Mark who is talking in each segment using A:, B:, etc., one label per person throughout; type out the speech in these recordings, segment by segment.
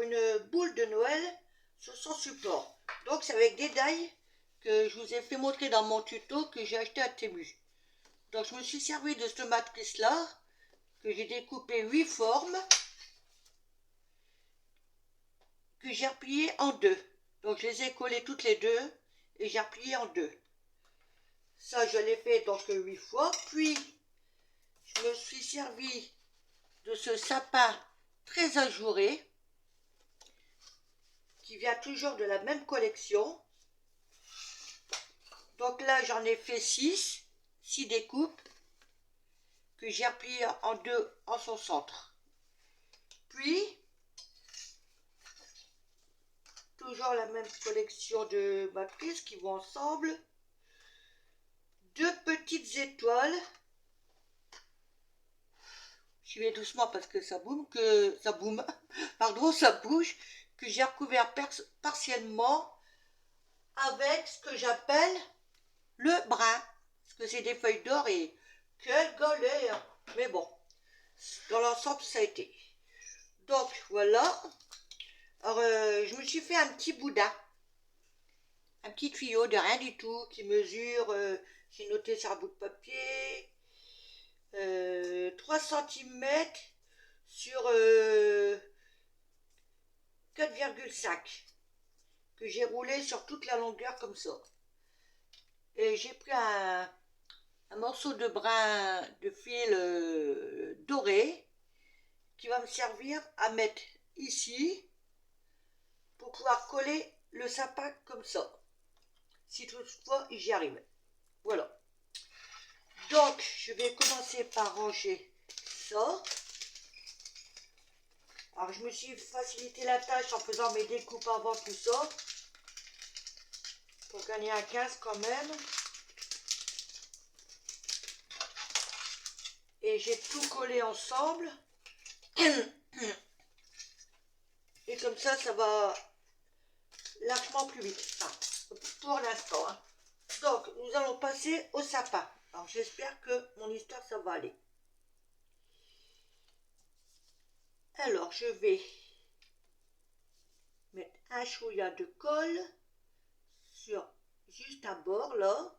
A: une boule de Noël sur son support. Donc c'est avec des die que je vous ai fait montrer dans mon tuto que j'ai acheté à Temu. Donc je me suis servi de cette matrice là que j'ai découpé 8 formes que j'ai repliées en deux. Donc je les ai collées toutes les deux et j'ai replié en deux. Ça je l'ai fait donc 8 fois. Puis je me suis servi de ce sapin très ajouré qui vient toujours de la même collection. Donc là j'en ai fait 6 découpes que j'ai repliées en deux en son centre. Puis toujours la même collection de matrices qui vont ensemble. Deux petites étoiles. J'y vais doucement parce que ça ça bouge, que j'ai recouvert partiellement avec ce que j'appelle le brun, parce que c'est des feuilles d'or et quelle galère. Mais bon, dans l'ensemble ça a été. Donc voilà. Alors je me suis fait un petit boudin, un petit tuyau de rien du tout qui mesure, j'ai noté sur un bout de papier, 3 cm sur 4,5 que j'ai roulé sur toute la longueur comme ça. Et j'ai pris un morceau de brin de fil doré qui va me servir à mettre ici pour pouvoir coller le sapin comme ça, si toutefois j'y arrive. Voilà. Donc je vais commencer par ranger ça. Alors je me suis facilité la tâche en faisant mes découpes avant tout ça, pour gagner un 15 quand même. Et j'ai tout collé ensemble. Et comme ça, ça va largement plus vite. Enfin, pour l'instant. Hein. Donc, nous allons passer au sapin. Alors, j'espère que mon histoire, ça va aller. Alors, je vais mettre un chouïa de colle sur juste un bord, là.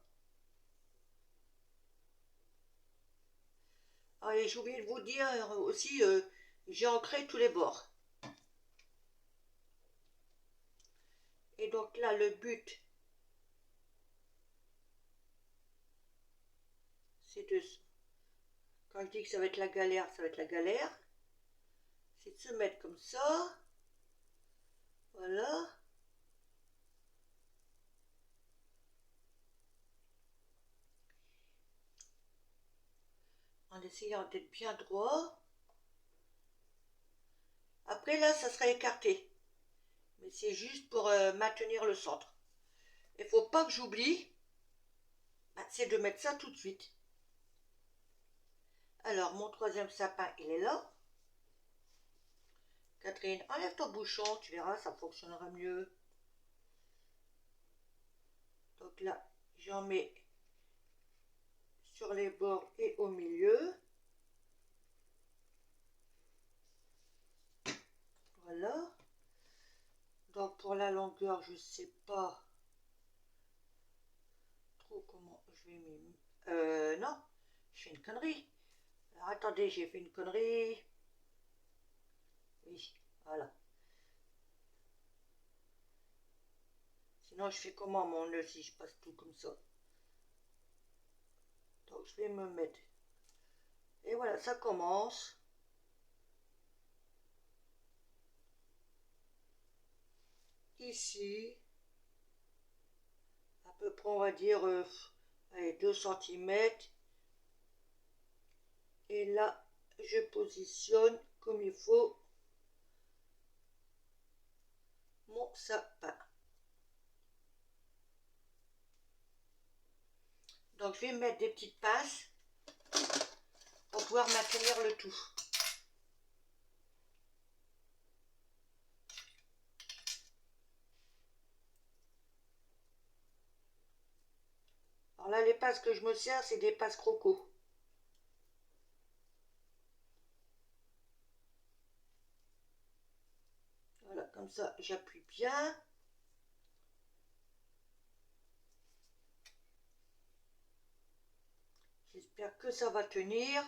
A: Ah, et j'ai oublié de vous dire aussi, j'ai ancré tous les bords. Et donc là, le but, c'est de... Quand je dis que ça va être la galère, ça va être la galère. C'est de se mettre comme ça. Voilà. En essayant d'être bien droit. Après là, ça sera écarté. Mais c'est juste pour maintenir le centre. Il ne faut pas que j'oublie, c'est de mettre ça tout de suite. Alors, mon troisième sapin, il est là. Catherine, enlève ton bouchon, tu verras, ça fonctionnera mieux. Donc là, j'en mets sur les bords et au milieu. Voilà. Donc pour la longueur, je ne sais pas trop comment je vais m'y... non, je fais une connerie. Alors attendez, j'ai fait une connerie. Oui, voilà. Sinon, je fais comment mon nœud si je passe tout comme ça? Donc, je vais me mettre. Et voilà, ça commence. Ici. À peu près, on va dire, allez, 2 cm. Et là, je positionne comme il faut mon sapin. Donc, je vais mettre des petites pinces pour pouvoir maintenir le tout. Alors là, les pinces que je me sers, c'est des pinces croco. Voilà. comme ça, j'appuie bien. J'espère que ça va tenir.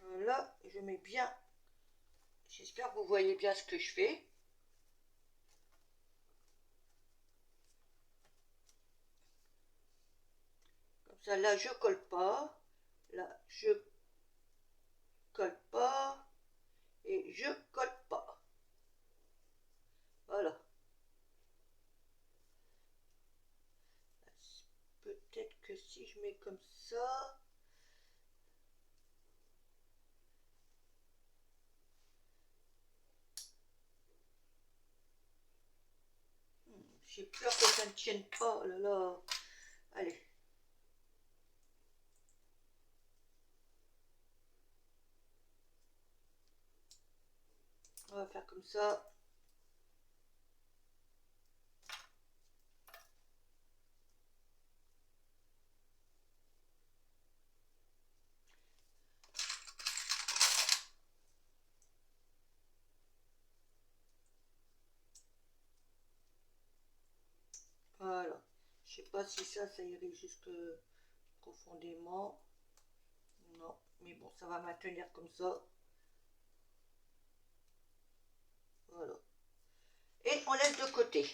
A: Voilà, je mets bien. J'espère que vous voyez bien ce que je fais. Comme ça, là, je colle pas. Là, je colle pas. Et je colle pas. Voilà. Peut-être que si je mets comme ça... J'ai peur que ça ne tienne pas. Oh là là. Allez. On va faire comme ça. Voilà. Je sais pas si ça irait jusque profondément. Non. Mais bon, ça va maintenir comme ça. Voilà. Et on laisse de côté.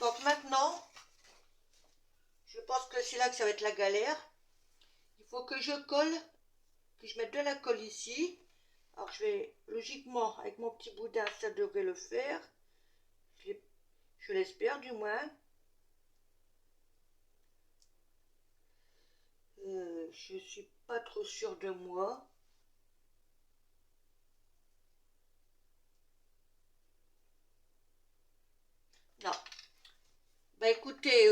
A: Donc maintenant, je pense que c'est là que ça va être la galère. Il faut que je colle, que je mette de la colle ici. Alors je vais, logiquement, avec mon petit boudin, ça devrait le faire. Je l'espère du moins. Je suis pas trop sûre de moi. Non. Bah écoutez,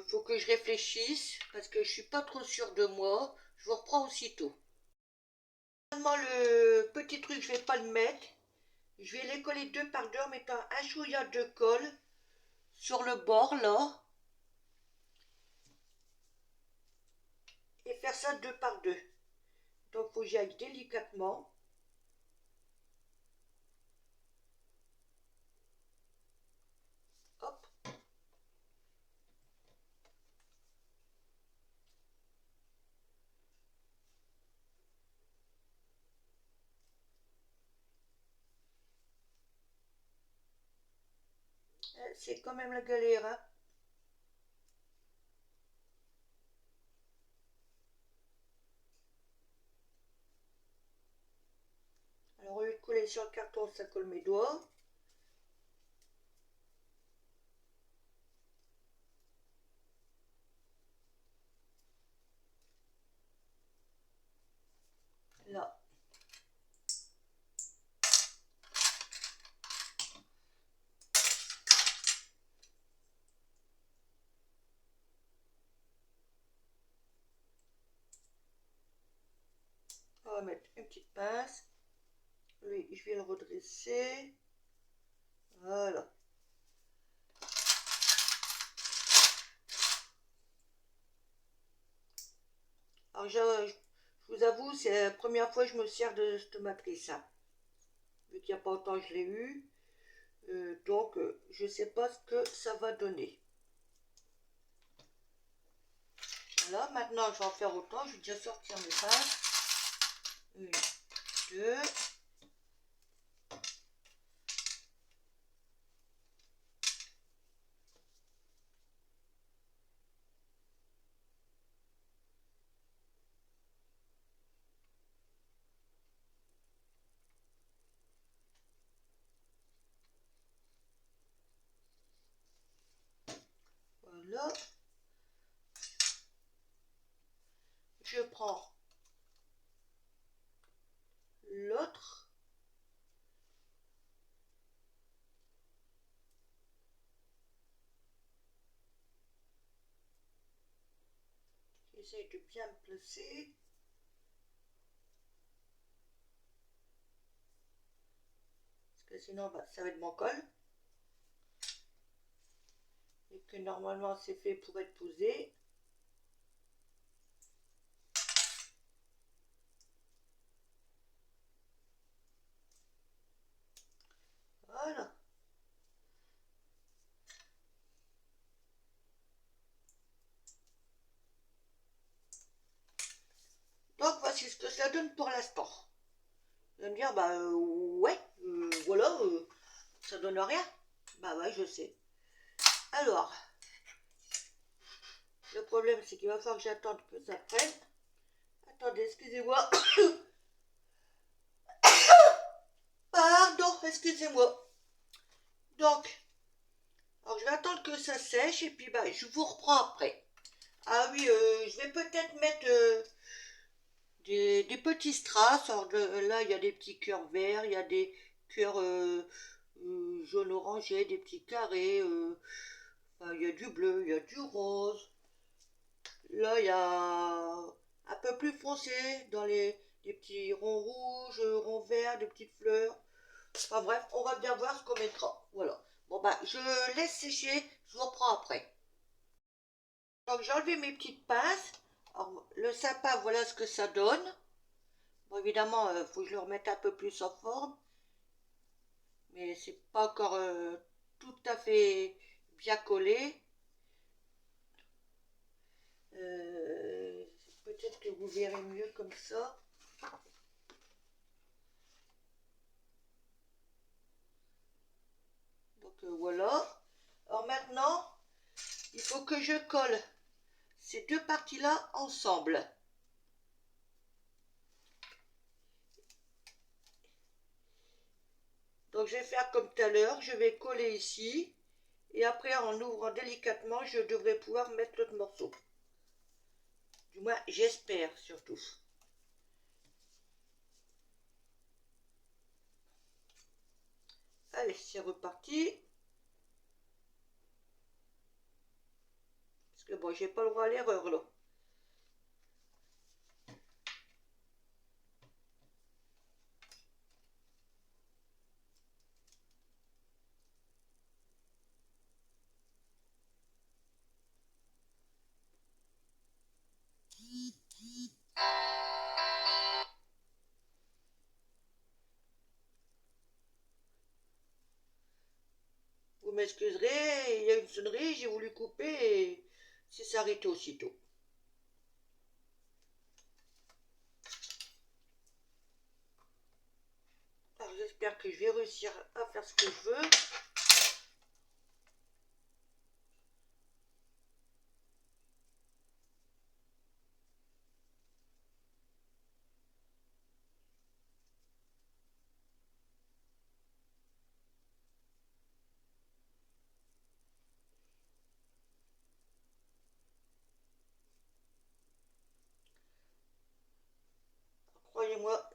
A: faut que je réfléchisse parce que je suis pas trop sûre de moi. Je vous reprends aussitôt. Finalement, le petit truc, je vais pas le mettre. Je vais les coller deux par deux en mettant un chouïa de colle sur le bord là. Et faire ça deux par deux. Donc faut que j'y aille délicatement. Hop. C'est quand même la galère, hein. Alors au lieu de coller sur le carton, ça colle mes doigts. Là. On va mettre une petite pince. Lui, je vais le redresser. Voilà. Alors je vous avoue, c'est la première fois que je me sers de cette matrice, hein. Vu qu'il n'y a pas longtemps que je l'ai eu. Donc je ne sais pas ce que ça va donner. Voilà, maintenant je vais en faire autant. Je vais déjà sortir mes pinces. Une, deux. Voilà. Je prends l'autre. J'essaie de bien me placer. que sinon bah, ça va être mon col. Et que normalement c'est fait pour être posé. Voilà. Donc voici ce que ça donne pour l'instant. Vous allez me dire, bah ouais, voilà, ça donne rien. Bah ouais, je sais. Alors, le problème c'est qu'il va falloir que j'attende que ça prenne. Attendez, excusez-moi. Pardon, excusez-moi. Donc, alors je vais attendre que ça sèche et puis bah je vous reprends après. Ah oui, je vais peut-être mettre des petits strass. Alors là, il y a des petits cœurs verts, il y a des cœurs jaune orangé, des petits carrés. Enfin, il y a du bleu, il y a du rose. Là, il y a un peu plus foncé dans des petits ronds rouges, ronds verts, des petites fleurs. Enfin bref, on va bien voir ce qu'on mettra. Voilà. Bon bah, je laisse sécher, je vous reprends après. Donc j'ai enlevé mes petites pinces. Alors, le sapin, voilà ce que ça donne. Bon, évidemment, il faut que je le remette un peu plus en forme. Mais c'est pas encore tout à fait bien collé. Peut-être que vous verrez mieux comme ça. Donc voilà. Alors maintenant, il faut que je colle ces deux parties-là ensemble. Donc je vais faire comme tout à l'heure, je vais coller ici. Et après, en ouvrant délicatement, je devrais pouvoir mettre l'autre morceau. Du moins, j'espère surtout. Allez, c'est reparti. Parce que bon, j'ai pas le droit à l'erreur là. Vous m'excuserez, il y a une sonnerie, j'ai voulu couper et c'est s'arrêté aussitôt. Alors j'espère que je vais réussir à faire ce que je veux. Croyez-moi,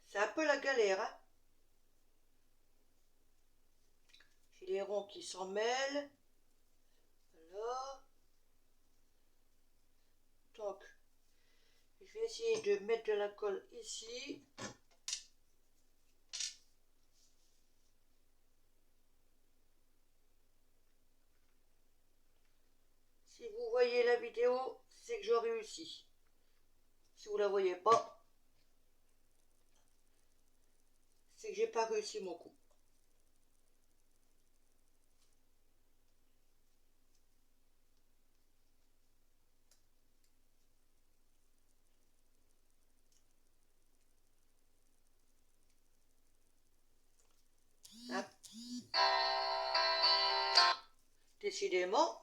A: c'est un peu la galère, hein. J'ai les ronds qui s'en mêlent. Voilà. Donc, je vais essayer de mettre de la colle ici. Si vous voyez la vidéo, c'est que j'ai réussi. Si vous la voyez pas, c'est que j'ai pas réussi mon coup. Hein? Décidément.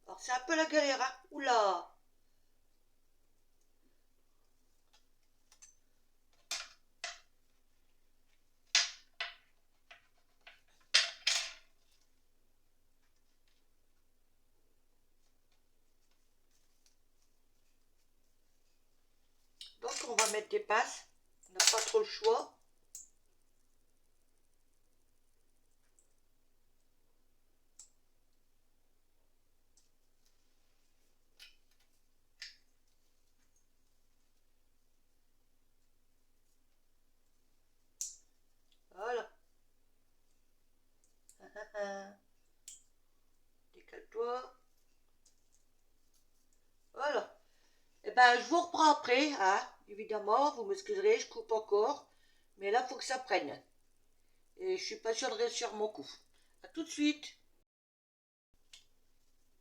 A: Alors c'est un peu la galère, hein. Oula. Donc on va mettre des pinces. On n'a pas trop le choix. Ben, je vous reprends après, hein. Évidemment, vous m'excuserez, je coupe encore. Mais là, il faut que ça prenne. Et je suis pas sûre de réussir mon coup. A tout de suite.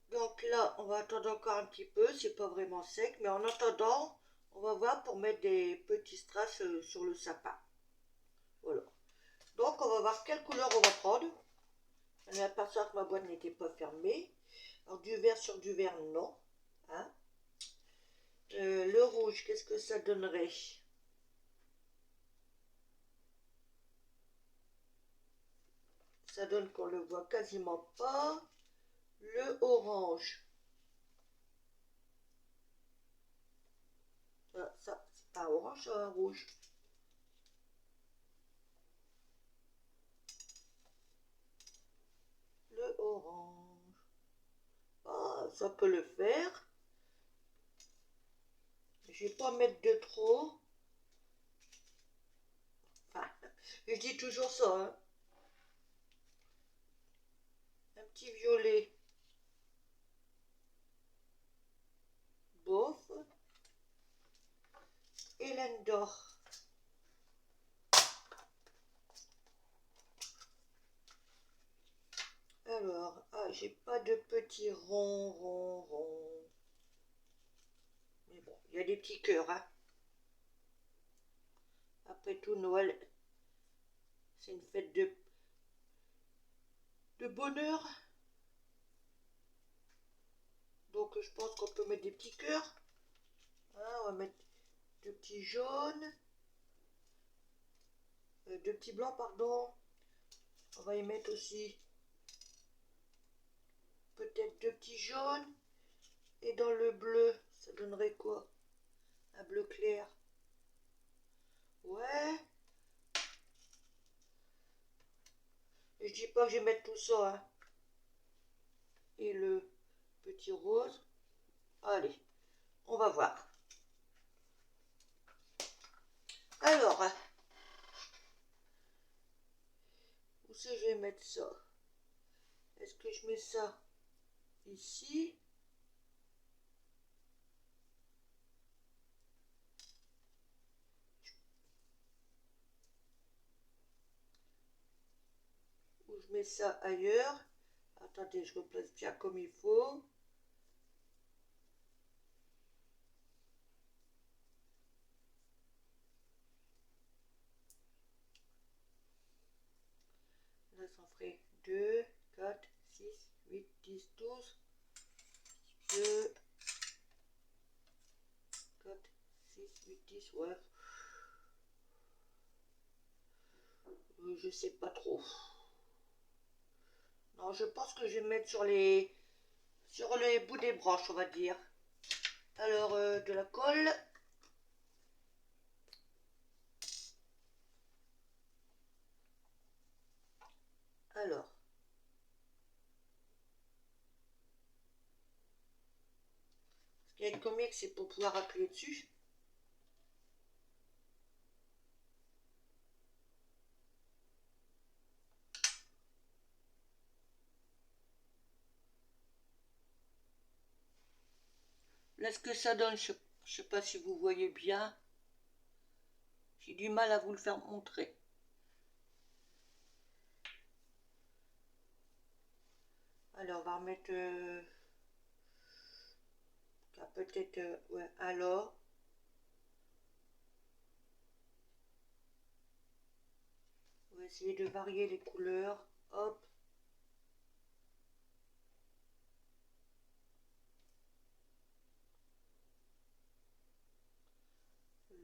A: Donc là, on va attendre encore un petit peu. C'est pas vraiment sec. Mais en attendant, on va voir pour mettre des petits strass sur le sapin. Voilà. Donc, on va voir quelle couleur on va prendre. Je viens d'apercevoir que ma boîte n'était pas fermée. Alors, du vert sur du vert, non. Hein. Le rouge, qu'est-ce que ça donnerait? Ça donne qu'on le voit quasiment pas. Le orange. Ça c'est pas un orange, c'est un rouge. Le orange. Ah, ça peut le faire. Je vais pas mettre de trop. Enfin, je dis toujours ça, hein. Un petit violet. Bof. Hélène d'or. Alors, ah, j'ai pas de petits ronds. Mais bon, il y a des petits cœurs, hein. Après tout, Noël, c'est une fête de bonheur. Donc, je pense qu'on peut mettre des petits cœurs. Hein, on va mettre deux petits jaunes. Deux petits blancs, pardon. On va y mettre aussi peut-être deux petits jaunes. Et dans le bleu, ça donnerait quoi? Un bleu clair. Ouais. Et je dis pas que je vais mettre tout ça, hein. Et le petit rose. Allez, on va voir. Alors, où c'est que je vais mettre ça? Est-ce que je mets ça ici? Ou je mets ça ailleurs? Attendez, je replace bien comme il faut. Là, ça en ferait 2, 4, 6, 8, 10, 12. 2, 4, 6, 8, 10, ouais. Je sais pas trop. Non, je pense que je vais mettre sur les bouts des branches, on va dire. Alors, de la colle. Alors. Ce qui est comique, c'est pour pouvoir appuyer dessus. Là, ce que ça donne, je ne sais pas si vous voyez bien. J'ai du mal à vous le faire montrer. Alors, on va remettre peut-être ouais, alors. On va essayer de varier les couleurs. Hop.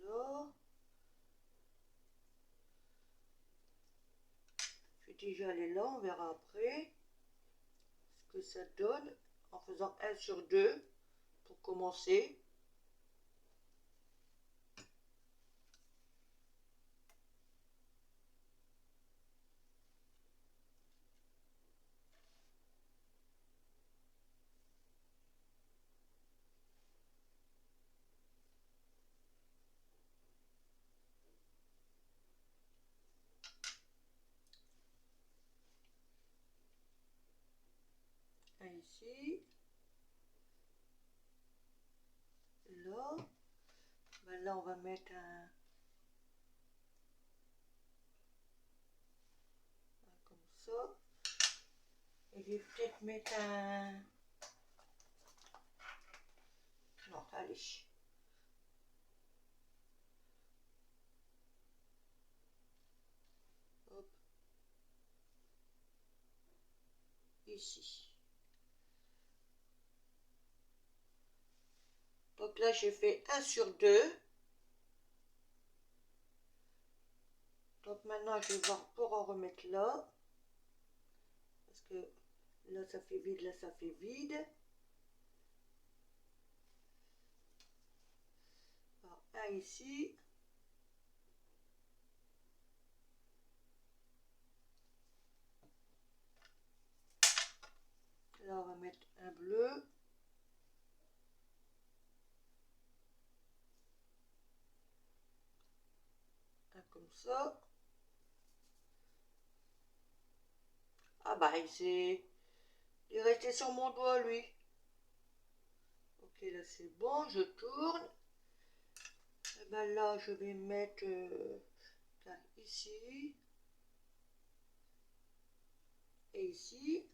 A: Là. Je vais déjà aller là, on verra après ce que ça donne en faisant 1 sur 2 pour commencer. Un ici. Là. Là, on va mettre un comme ça. Et je vais peut-être mettre un... Non, allez. Hop. Ici. Donc là, j'ai fait 1 sur 2. Donc maintenant, je vais voir pour en remettre là. Parce que là, ça fait vide, là, ça fait vide. Alors, un ici. Là, on va mettre un bleu. Un comme ça. Ah bah, il est resté sur mon doigt, lui. Ok, là, c'est bon. Je tourne. Et ben là, je vais mettre ici. Et ici.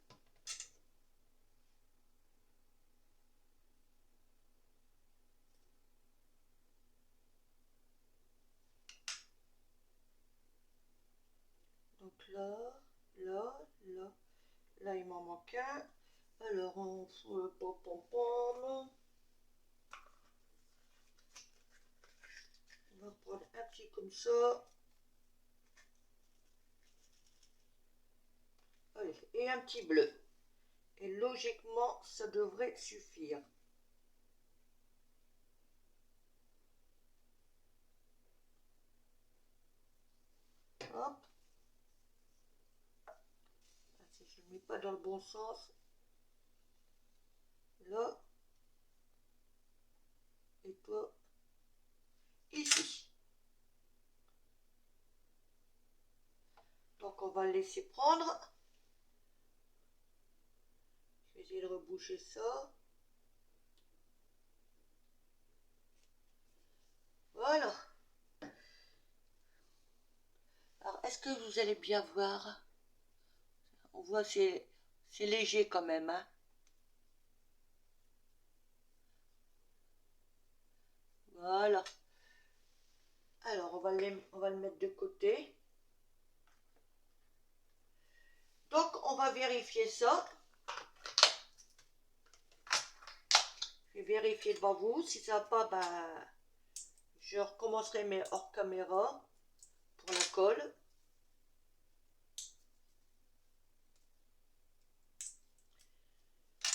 A: Donc là, là, là. Là, il m'en manque un. Alors, on fout le pom-pom-pom. On va prendre un petit comme ça. Allez, et un petit bleu. Et logiquement, ça devrait suffire. Hop. Si je ne mets pas dans le bon sens. Là. Et toi, ici. Donc, on va le laisser prendre. Je vais essayer de reboucher ça. Voilà. Alors, est-ce que vous allez bien voir? On voit, c'est léger quand même, hein. Voilà. Alors, on va le mettre de côté. Donc, on va vérifier ça. Je vais vérifier devant vous. Si ça va pas, ben, je recommencerai mes hors caméra pour la colle.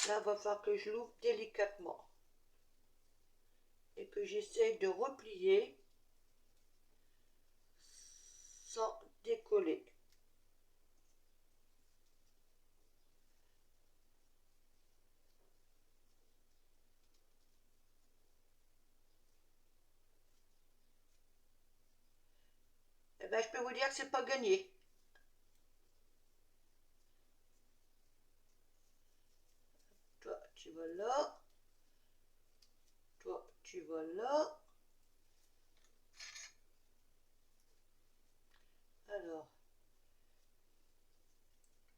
A: Là, il va falloir que je l'ouvre délicatement. Et que j'essaye de replier sans décoller. Eh ben, je peux vous dire que c'est pas gagné. Toi, tu vas là. Toi, tu vas là. Alors,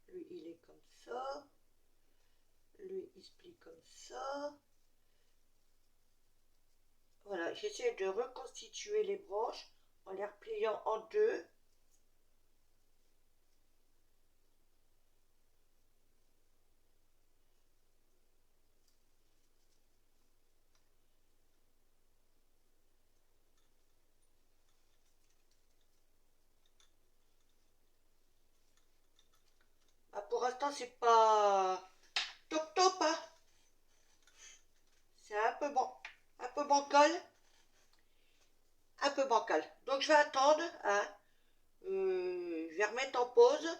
A: lui, il est comme ça. Lui, il se plie comme ça. Voilà, j'essaie de reconstituer les branches en les repliant en deux. Ah, pour l'instant, c'est pas top top, hein. C'est un peu bon, un peu bancal. Un peu bancal. Donc je vais attendre, hein. Je vais remettre en pause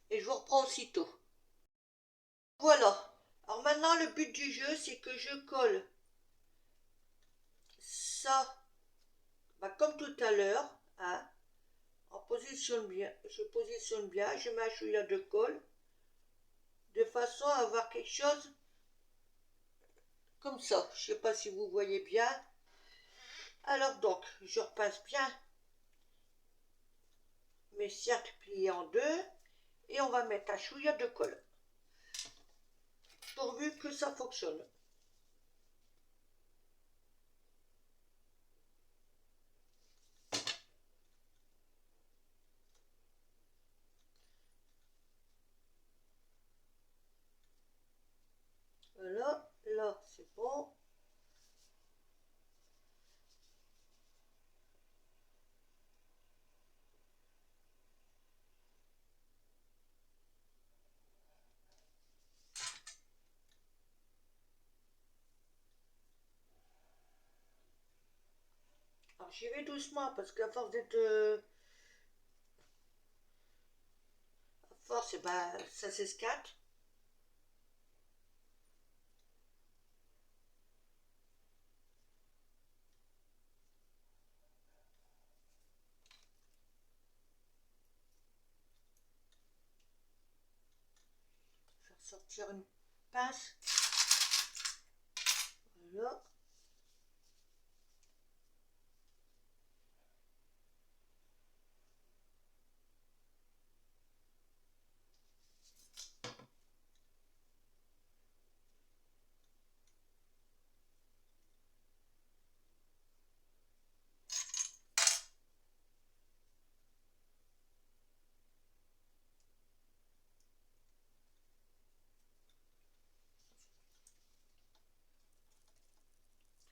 A: et je vous reprends aussitôt. Voilà. Alors maintenant, le but du jeu, c'est que je colle ça, bah, comme tout à l'heure, hein. Je positionne bien, je mets un chouïa de colle, de façon à avoir quelque chose comme ça. Je ne sais pas si vous voyez bien. Alors donc, je repasse bien mes cercles pliés en deux et on va mettre un chouïa de colle pourvu que ça fonctionne. Voilà, là c'est bon. Alors j'y vais doucement parce qu'à force d'être à force, et ben, ça s'escate. Je vais ressortir une pince. Voilà.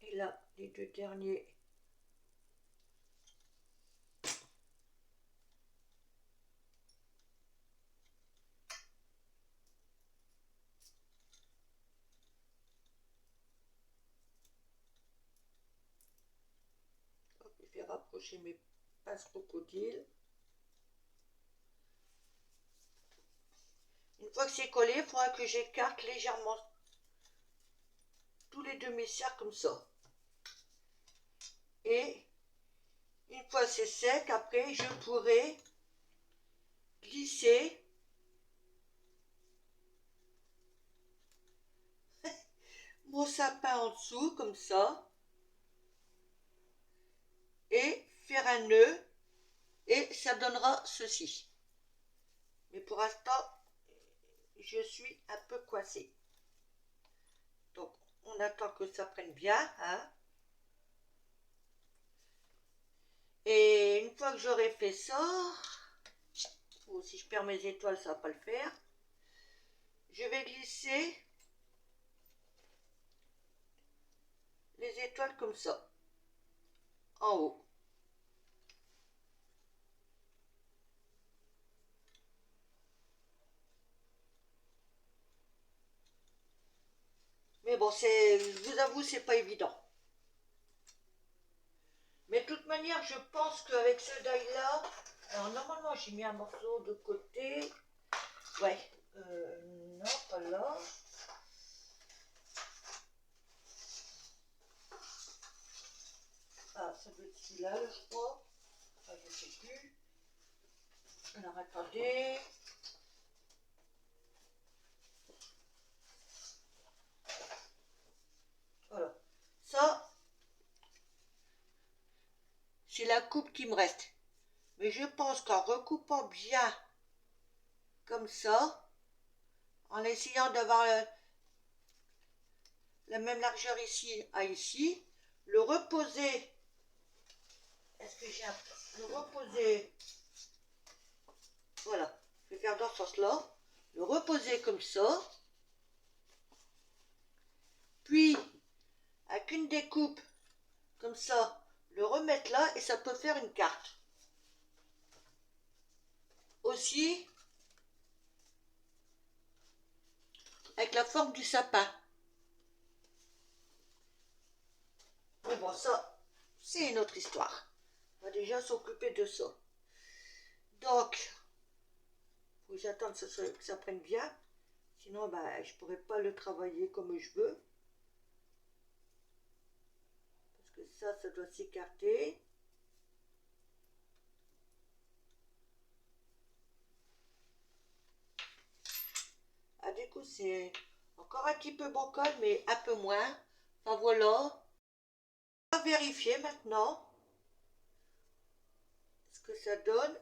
A: Et là, les deux derniers. Hop, je vais rapprocher mes pinces crocodiles. Une fois que c'est collé, il faudra que j'écarte légèrement tous les demi-cercles comme ça. Et une fois c'est sec, après je pourrai glisser mon sapin en dessous comme ça et faire un nœud et ça donnera ceci. Mais pour l'instant, je suis un peu coincée. Donc on attend que ça prenne bien, hein. Et une fois que j'aurai fait ça, ou si je perds mes étoiles, ça va pas le faire. Je vais glisser les étoiles comme ça, en haut. Mais bon, je vous avoue, c'est pas évident. Mais de toute manière, je pense qu'avec ce die-là, alors normalement j'ai mis un morceau de côté. Ouais, non, pas là. Ah, ça doit être celui-là, je crois. Ah, je sais plus. Alors attendez. Voilà. Ça, c'est la coupe qui me reste. Mais je pense qu'en recoupant bien comme ça, en essayant d'avoir la même largeur ici à ici, le reposer. Est-ce que j'ai un... Le reposer. Voilà. Je vais faire dans ce sens-là. Le reposer comme ça. Puis, avec une découpe comme ça, le remettre là et ça peut faire une carte. Aussi, avec la forme du sapin. Mais bon, ça, c'est une autre histoire. On va déjà s'occuper de ça. Donc, faut que j'attende que ça prenne bien. Sinon, ben, je ne pourrais pas le travailler comme je veux. Parce que ça doit s'écarter. Ah, du coup, c'est encore un petit peu bancal, mais un peu moins. Enfin, voilà. On va vérifier maintenant ce que ça donne.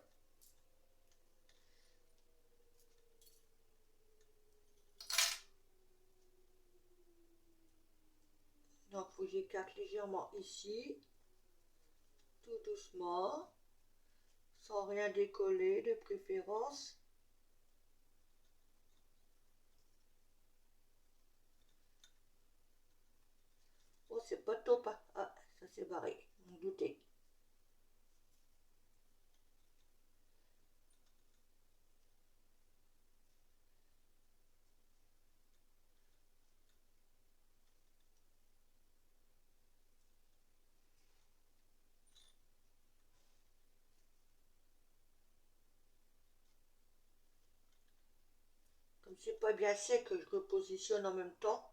A: Donc, faut que j'écarte légèrement ici, tout doucement, sans rien décoller de préférence. Oh, c'est pas top, hein. Ah, ça s'est barré, je m'en doutais. Comme c'est pas bien sec, je repositionne en même temps.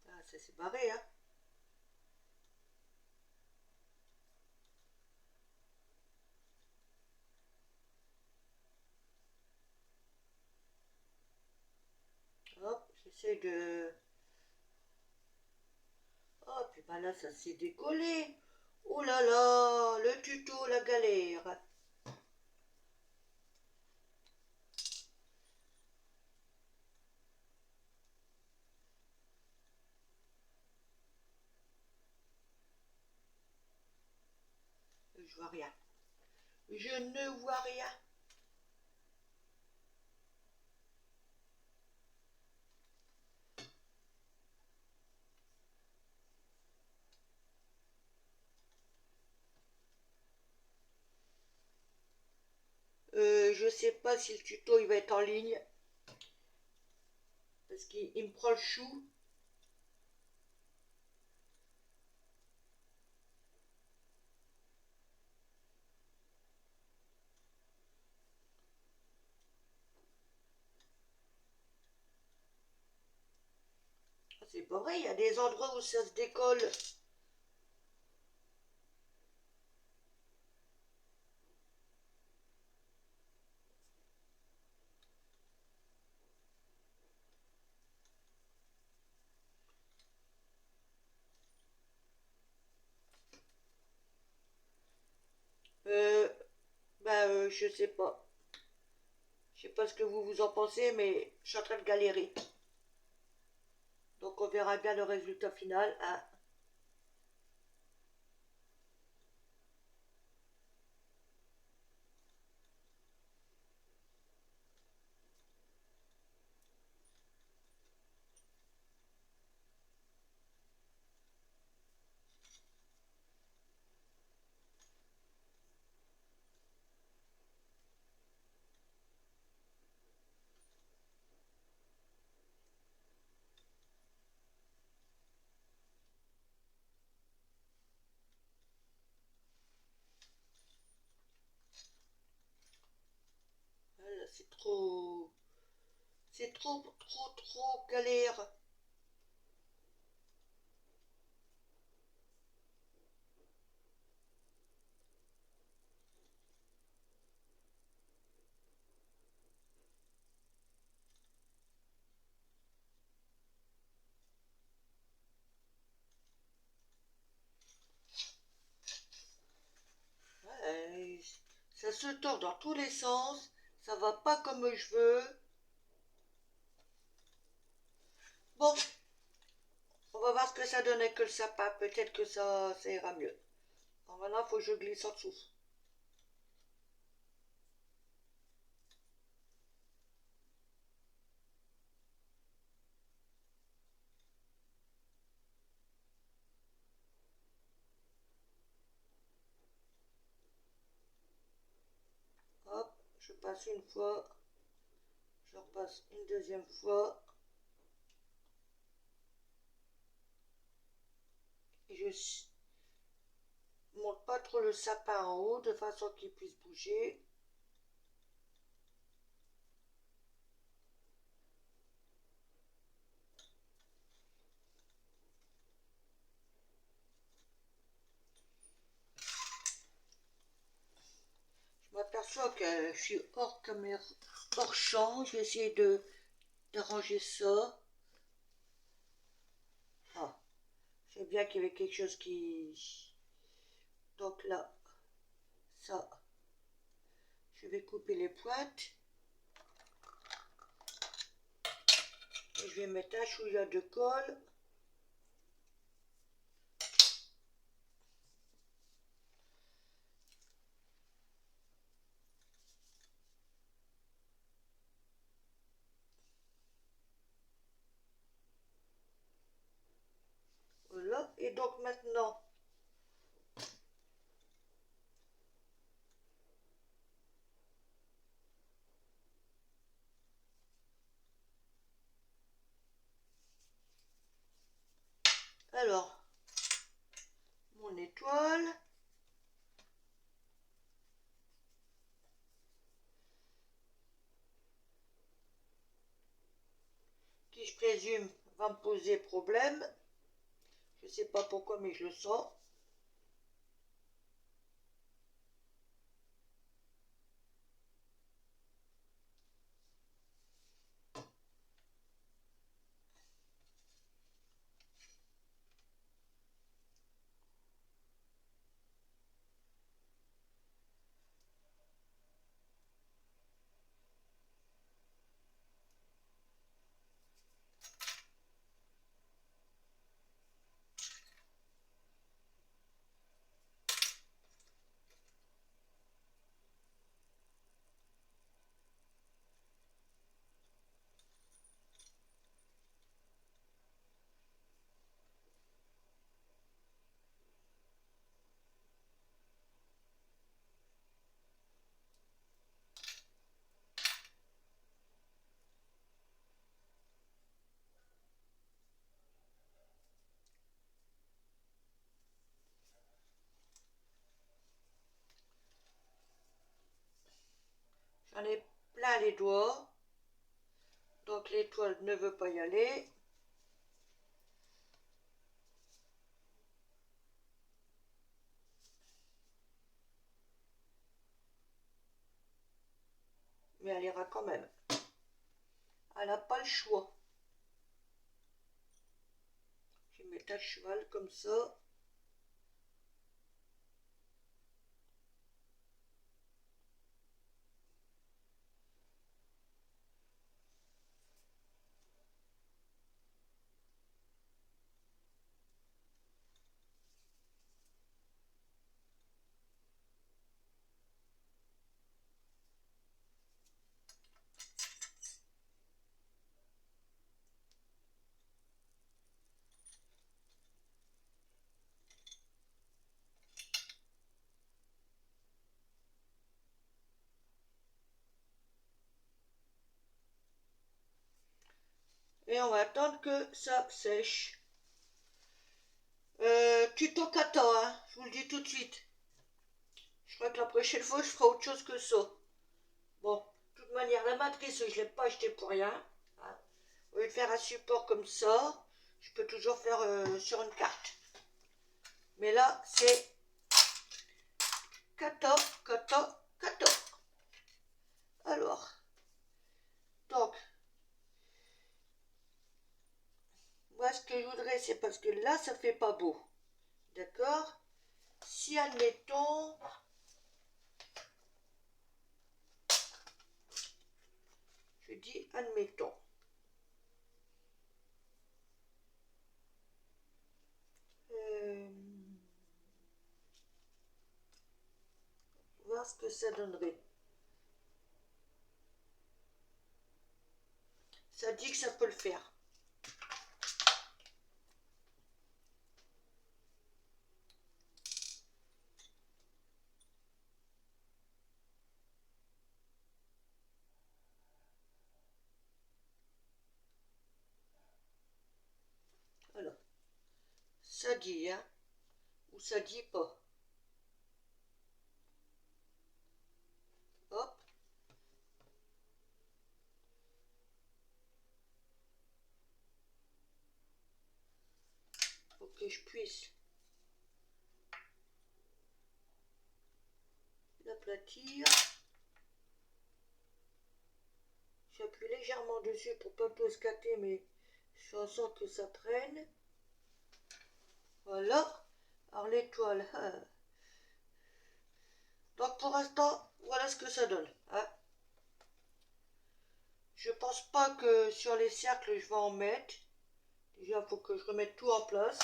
A: Ah, ça s'est barré, hein. Hop, j'essaie de... Oh, puis ben là, ça s'est décollé. Oh là là, le tuto, la galère. Je vois rien. Je ne vois rien. Je sais pas si le tuto il va être en ligne. Parce qu'il me prend le chou. C'est pas vrai, il y a des endroits où ça se décolle. Euh, je sais pas. Je sais pas ce que vous vous en pensez, mais je suis en train de galérer. Donc on verra bien le résultat final, hein. Voilà, c'est trop... C'est trop galère. Ouais, ça se tord dans tous les sens. Ça va pas comme je veux. Bon, on va voir ce que ça donne avec le sapin. Peut-être que ça ira mieux. Alors maintenant, il faut que je glisse en dessous. Hop, je passe une fois. Je repasse une deuxième fois. Et je monte pas trop le sapin en haut de façon qu'il puisse bouger. m'aperçois que je suis hors caméra, hors champ. Je vais essayer d'arranger ça. Ah, c'est bien qu'il y avait quelque chose qui... Donc là, ça, je vais couper les pointes. Et je vais mettre un chouïa de colle. Voilà, et donc maintenant, alors, mon étoile, qui je présume va me poser problème. Je ne sais pas pourquoi, mais je le sens. J'en ai plein les doigts. Donc l'étoile ne veut pas y aller. Mais elle ira quand même. Elle n'a pas le choix. Je vais mettre un cheval comme ça. Et on va attendre que ça sèche. Tuto kata, hein, je vous le dis tout de suite. Je crois que la prochaine fois, je ferai autre chose que ça. Bon, de toute manière, la matrice, je ne l'ai pas achetée pour rien. Hein. Au lieu de faire un support comme ça, je peux toujours faire sur une carte. Mais là, c'est kata, kata, kata. Alors, donc, moi, ce que je voudrais, c'est parce que là, ça fait pas beau. D'accord? Si, admettons, je dis admettons. Voir ce que ça donnerait. Ça dit que ça peut le faire. Alors, ça dit, hein, ou ça dit pas. Hop. Pour que je puisse l'aplatir. J'appuie légèrement dessus pour pas tout escater, mais je fais en sorte que ça traîne. Voilà. Alors l'étoile. Donc pour l'instant, voilà ce que ça donne. Hein. Je pense pas que sur les cercles je vais en mettre. Déjà, il faut que je remette tout en place.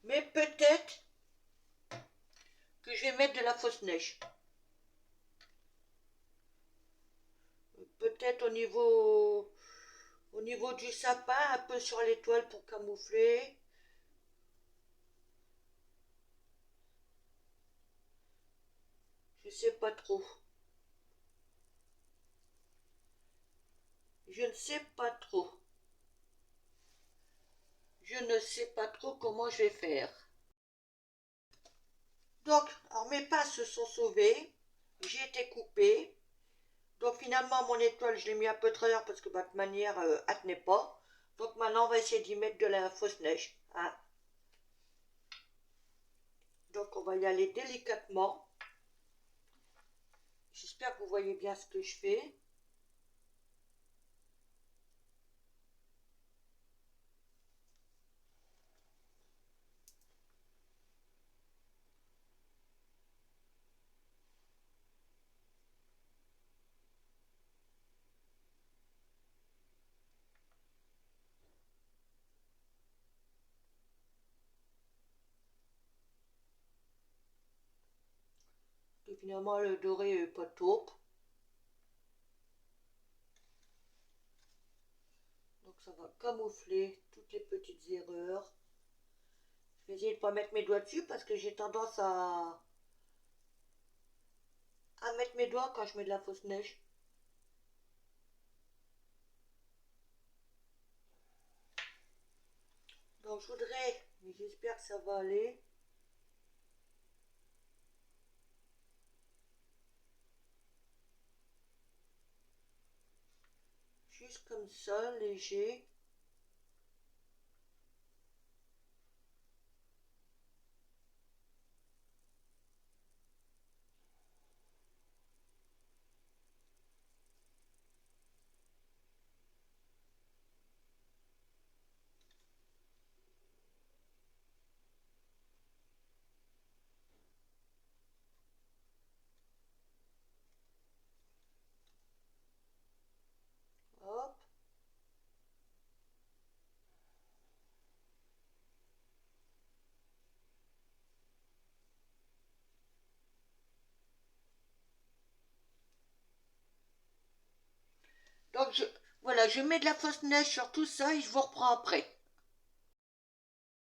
A: Mais peut-être que je vais mettre de la fausse neige. Peut-être au niveau du sapin, un peu sur l'étoile pour camoufler. Je sais pas trop. Je ne sais pas trop. Je ne sais pas trop comment je vais faire. Donc, alors mes pinces se sont sauvées. J'ai été coupée. Donc finalement, mon étoile, je l'ai mis un peu travers parce que de toute manière, elle tenait pas. Donc maintenant, on va essayer d'y mettre de la fausse neige. Hein. Donc on va y aller délicatement. J'espère que vous voyez bien ce que je fais. Et finalement, le doré est pas taupe. Donc ça va camoufler toutes les petites erreurs. Je vais essayer de ne pas mettre mes doigts dessus parce que j'ai tendance à mettre mes doigts quand je mets de la fausse neige. Donc je voudrais, mais j'espère que ça va aller. Juste comme ça, léger. Hop. Donc voilà, je mets de la fausse neige sur tout ça et je vous reprends après.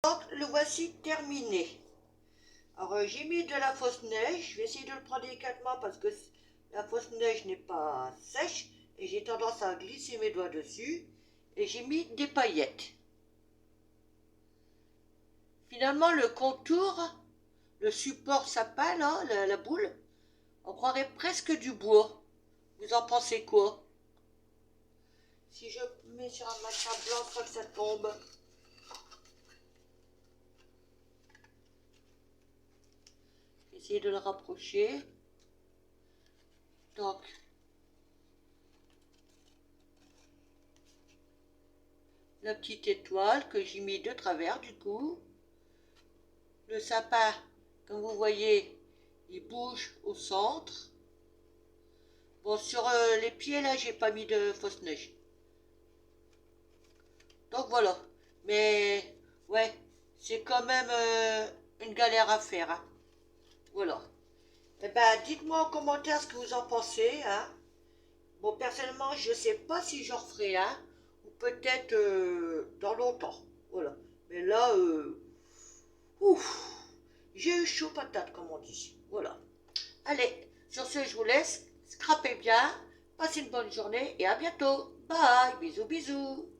A: Donc le voici terminé. Alors j'ai mis de la fausse neige, je vais essayer de le prendre délicatement parce que la fausse neige n'est pas sèche et j'ai tendance à glisser mes doigts dessus. Et j'ai mis des paillettes. Finalement le contour, le support sapin là, la boule, on croirait presque du bois. Vous en pensez quoi? Si je mets sur un machin blanc, je crois que ça tombe. Je vais essayer de le rapprocher. Donc, la petite étoile que j'ai mis de travers du coup. Le sapin, comme vous voyez, il bouge au centre. Bon, sur les pieds là, j'ai pas mis de fausse neige. Donc voilà. Mais, ouais, c'est quand même une galère à faire. Hein. Voilà. Eh ben, dites-moi en commentaire ce que vous en pensez. Hein. Bon, personnellement, je sais pas si j'en referai un. Ou peut-être dans longtemps. Voilà. Mais là, ouf, j'ai eu chaud patate, comme on dit. Voilà. Allez, sur ce, je vous laisse. Scrapez bien. Passez une bonne journée et à bientôt. Bye. Bisous, bisous.